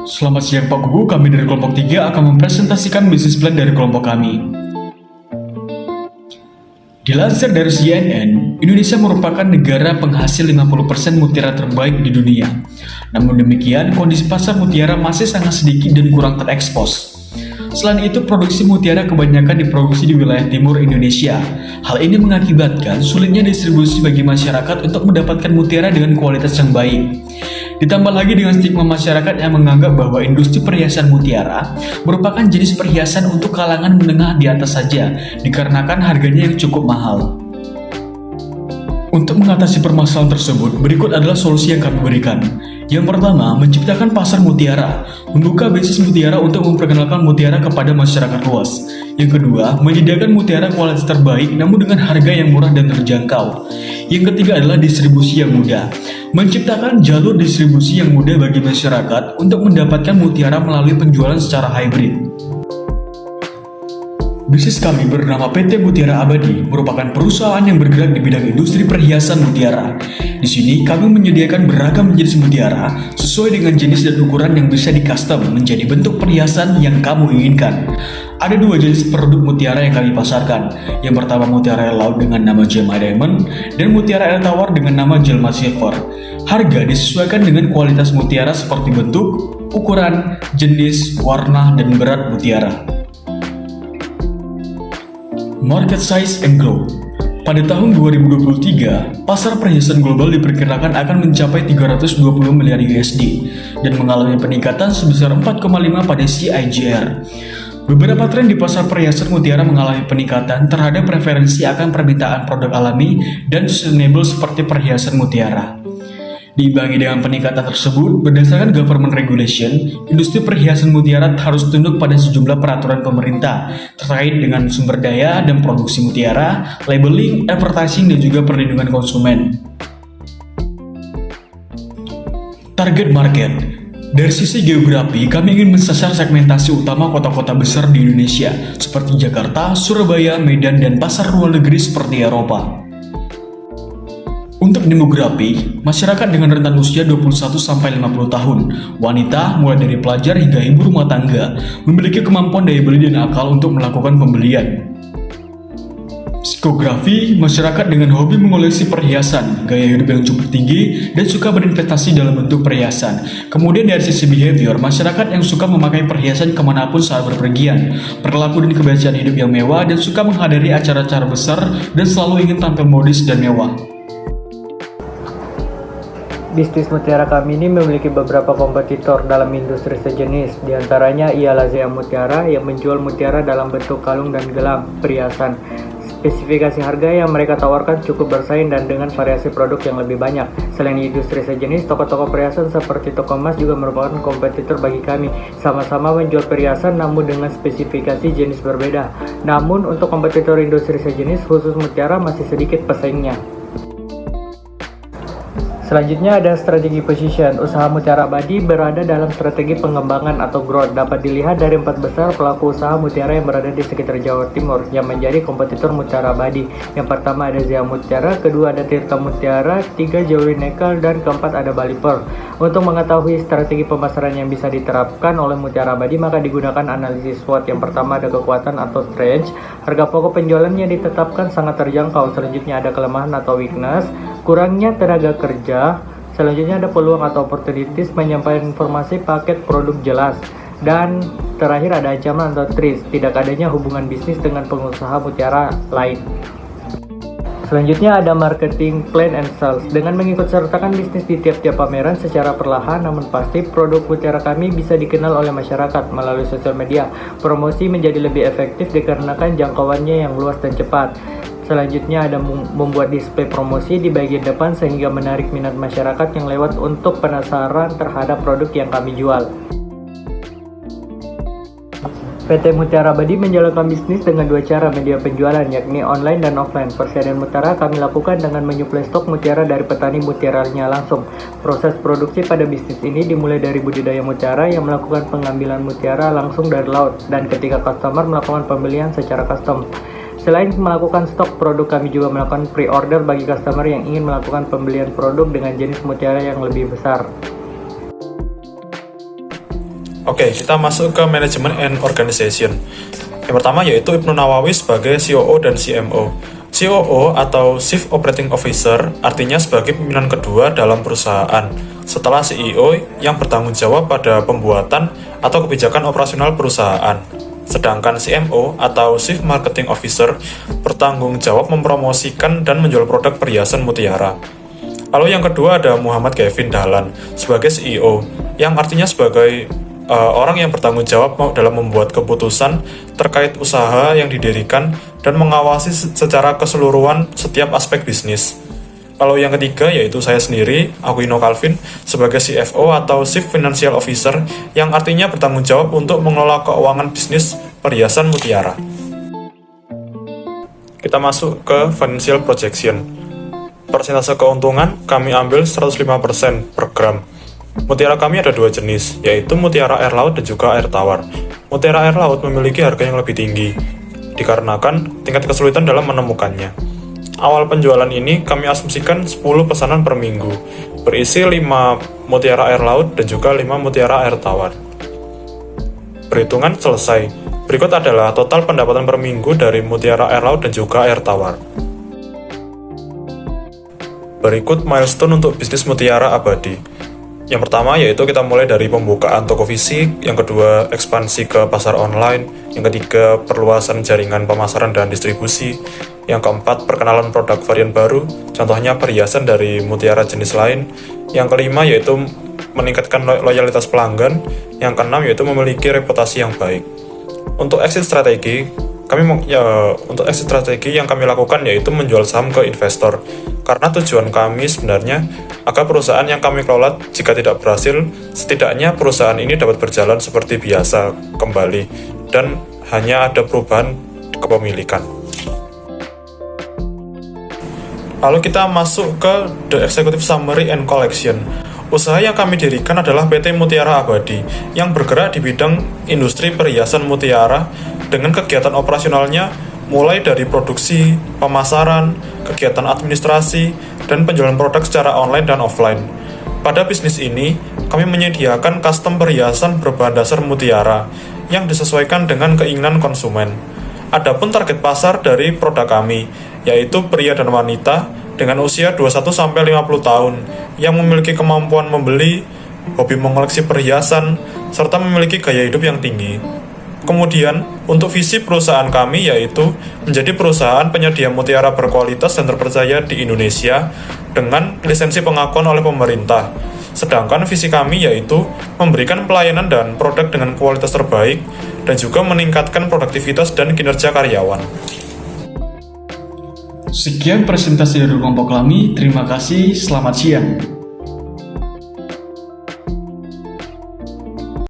Selamat siang Pak Gugu, kami dari kelompok 3 akan mempresentasikan bisnis plan dari kelompok kami. Dilansir dari CNN, Indonesia merupakan negara penghasil 50% mutiara terbaik di dunia. Namun demikian, kondisi pasar mutiara masih sangat sedikit dan kurang terekspos. Selain itu, produksi mutiara kebanyakan diproduksi di wilayah timur Indonesia. Hal ini mengakibatkan sulitnya distribusi bagi masyarakat untuk mendapatkan mutiara dengan kualitas yang baik. Ditambah lagi dengan stigma masyarakat yang menganggap bahwa industri perhiasan mutiara merupakan jenis perhiasan untuk kalangan menengah di atas saja, dikarenakan harganya yang cukup mahal. Untuk mengatasi permasalahan tersebut, berikut adalah solusi yang kami berikan. Yang pertama, menciptakan pasar mutiara, membuka bisnis mutiara untuk memperkenalkan mutiara kepada masyarakat luas. Yang kedua, menyediakan mutiara kualitas terbaik namun dengan harga yang murah dan terjangkau. Yang ketiga adalah distribusi yang mudah, menciptakan jalur distribusi yang mudah bagi masyarakat untuk mendapatkan mutiara melalui penjualan secara hybrid. Bisnis kami bernama PT Mutiara Abadi, merupakan perusahaan yang bergerak di bidang industri perhiasan mutiara. Di sini kami menyediakan beragam jenis mutiara sesuai dengan jenis dan ukuran yang bisa di-custom menjadi bentuk perhiasan yang kamu inginkan. Ada dua jenis produk mutiara yang kami pasarkan. Yang pertama mutiara air laut dengan nama Jelma Diamond dan mutiara air tawar dengan nama Jelma Silver. Harga disesuaikan dengan kualitas mutiara seperti bentuk, ukuran, jenis, warna, dan berat mutiara. Market size and growth. Pada tahun 2023, pasar perhiasan global diperkirakan akan mencapai 320 miliar USD dan mengalami peningkatan sebesar 4,5 pada CAGR. Beberapa tren di pasar perhiasan mutiara mengalami peningkatan terhadap preferensi akan permintaan produk alami dan sustainable seperti perhiasan mutiara. Diimbangi dengan peningkatan tersebut, berdasarkan government regulation, industri perhiasan mutiara harus tunduk pada sejumlah peraturan pemerintah terkait dengan sumber daya dan produksi mutiara, labeling, advertising, dan juga perlindungan konsumen. Target market. Dari sisi geografi, kami ingin mensasar segmentasi utama kota-kota besar di Indonesia, seperti Jakarta, Surabaya, Medan, dan pasar luar negeri seperti Eropa. Untuk demografi, masyarakat dengan rentan usia 21-50 tahun, wanita mulai dari pelajar hingga ibu rumah tangga, memiliki kemampuan daya beli dan akal untuk melakukan pembelian. Psikografi, masyarakat dengan hobi mengoleksi perhiasan, gaya hidup yang cukup tinggi, dan suka berinvestasi dalam bentuk perhiasan. Kemudian dari sisi behavior, masyarakat yang suka memakai perhiasan kemanapun saat berpergian, perilaku dan kebiasaan hidup yang mewah, dan suka menghadiri acara-acara besar, dan selalu ingin tampil modis dan mewah. Bisnis mutiara kami ini memiliki beberapa kompetitor dalam industri sejenis. Di antaranya ialah Zea Mutiara yang menjual mutiara dalam bentuk kalung dan gelang perhiasan. Spesifikasi harga yang mereka tawarkan cukup bersaing dan dengan variasi produk yang lebih banyak. Selain industri sejenis, toko-toko perhiasan seperti toko emas juga merupakan kompetitor bagi kami. Sama-sama menjual perhiasan namun dengan spesifikasi jenis berbeda. Namun untuk kompetitor industri sejenis khusus mutiara masih sedikit pesaingnya. Selanjutnya ada strategi position. Usaha Mutiara Abadi berada dalam strategi pengembangan atau growth. Dapat dilihat dari 4 besar pelaku usaha mutiara yang berada di sekitar Jawa Timur yang menjadi kompetitor Mutiara Abadi. Yang pertama ada Zea Mutiara, kedua ada Tirta Mutiara, 3 Jewelry Nickel, dan keempat ada Bali Pearl. Untuk mengetahui strategi pemasaran yang bisa diterapkan oleh Mutiara Abadi, maka digunakan analisis SWOT. Yang pertama ada kekuatan atau strength. Harga pokok penjualannya ditetapkan sangat terjangkau. Selanjutnya ada kelemahan atau weakness, kurangnya tenaga kerja. Selanjutnya ada peluang atau opportunities, menyampaikan informasi paket produk jelas. Dan terakhir ada ancaman atau threat, tidak adanya hubungan bisnis dengan pengusaha mutiara lain. Selanjutnya ada marketing plan and sales. Dengan mengikut sertakan bisnis di tiap-tiap pameran secara perlahan namun pasti, produk mutiara kami bisa dikenal oleh masyarakat melalui sosial media. Promosi menjadi lebih efektif dikarenakan jangkauannya yang luas dan cepat. Selanjutnya ada membuat display promosi di bagian depan sehingga menarik minat masyarakat yang lewat untuk penasaran terhadap produk yang kami jual. PT Mutiara Abadi menjalankan bisnis dengan 2 cara media penjualan, yakni online dan offline. Persediaan mutiara kami lakukan dengan menyuplai stok mutiara dari petani mutiaranya langsung. Proses produksi pada bisnis ini dimulai dari budidaya mutiara yang melakukan pengambilan mutiara langsung dari laut, dan ketika customer melakukan pembelian secara custom. Selain melakukan stok produk, kami juga melakukan pre-order bagi customer yang ingin melakukan pembelian produk dengan jenis mutiara yang lebih besar. Oke, kita masuk ke Management and Organization. Yang pertama yaitu Ibnu Nawawi sebagai COO dan CMO. COO atau Chief Operating Officer artinya sebagai pimpinan kedua dalam perusahaan setelah CEO yang bertanggung jawab pada pembuatan atau kebijakan operasional perusahaan. Sedangkan CMO atau Chief Marketing Officer bertanggung jawab mempromosikan dan menjual produk perhiasan mutiara. Lalu yang kedua ada Muhammad Kevin Dahlan sebagai CEO, yang artinya sebagai orang yang bertanggung jawab dalam membuat keputusan terkait usaha yang didirikan dan mengawasi secara keseluruhan setiap aspek bisnis. Lalu yang ketiga yaitu saya sendiri, Aquino Calvin, sebagai CFO atau Chief Financial Officer, yang artinya bertanggung jawab untuk mengelola keuangan bisnis perhiasan mutiara. Kita masuk ke Financial Projection. Persentase keuntungan kami ambil 105% per gram. Mutiara kami ada dua jenis, yaitu mutiara air laut dan juga air tawar. Mutiara air laut memiliki harga yang lebih tinggi, dikarenakan tingkat kesulitan dalam menemukannya. Awal penjualan ini kami asumsikan 10 pesanan per minggu, berisi 5 mutiara air laut dan juga 5 mutiara air tawar. Perhitungan selesai. Berikut adalah total pendapatan per minggu dari mutiara air laut dan juga air tawar. Berikut milestone untuk bisnis mutiara abadi. Yang pertama yaitu kita mulai dari pembukaan toko fisik, yang kedua ekspansi ke pasar online, yang ketiga perluasan jaringan pemasaran dan distribusi, yang keempat perkenalan produk varian baru, contohnya perhiasan dari mutiara jenis lain, yang kelima yaitu meningkatkan loyalitas pelanggan, yang keenam yaitu memiliki reputasi yang baik. Untuk exit strategi yang kami lakukan yaitu menjual saham ke investor, karena tujuan kami sebenarnya agar perusahaan yang kami kelola jika tidak berhasil, setidaknya perusahaan ini dapat berjalan seperti biasa kembali dan hanya ada perubahan kepemilikan. Lalu kita masuk ke The Executive Summary and Collection. Usaha yang kami dirikan adalah PT Mutiara Abadi yang bergerak di bidang industri perhiasan mutiara dengan kegiatan operasionalnya mulai dari produksi, pemasaran, kegiatan administrasi, dan penjualan produk secara online dan offline. Pada bisnis ini, kami menyediakan custom perhiasan berbahan dasar mutiara yang disesuaikan dengan keinginan konsumen. Adapun target pasar dari produk kami, yaitu pria dan wanita dengan usia 21-50 tahun yang memiliki kemampuan membeli, hobi mengoleksi perhiasan, serta memiliki gaya hidup yang tinggi. Kemudian, untuk visi perusahaan kami yaitu menjadi perusahaan penyedia mutiara berkualitas dan terpercaya di Indonesia dengan lisensi pengakuan oleh pemerintah. Sedangkan visi kami yaitu memberikan pelayanan dan produk dengan kualitas terbaik dan juga meningkatkan produktivitas dan kinerja karyawan. Sekian presentasi dari kelompok kami. Terima kasih. Selamat siang.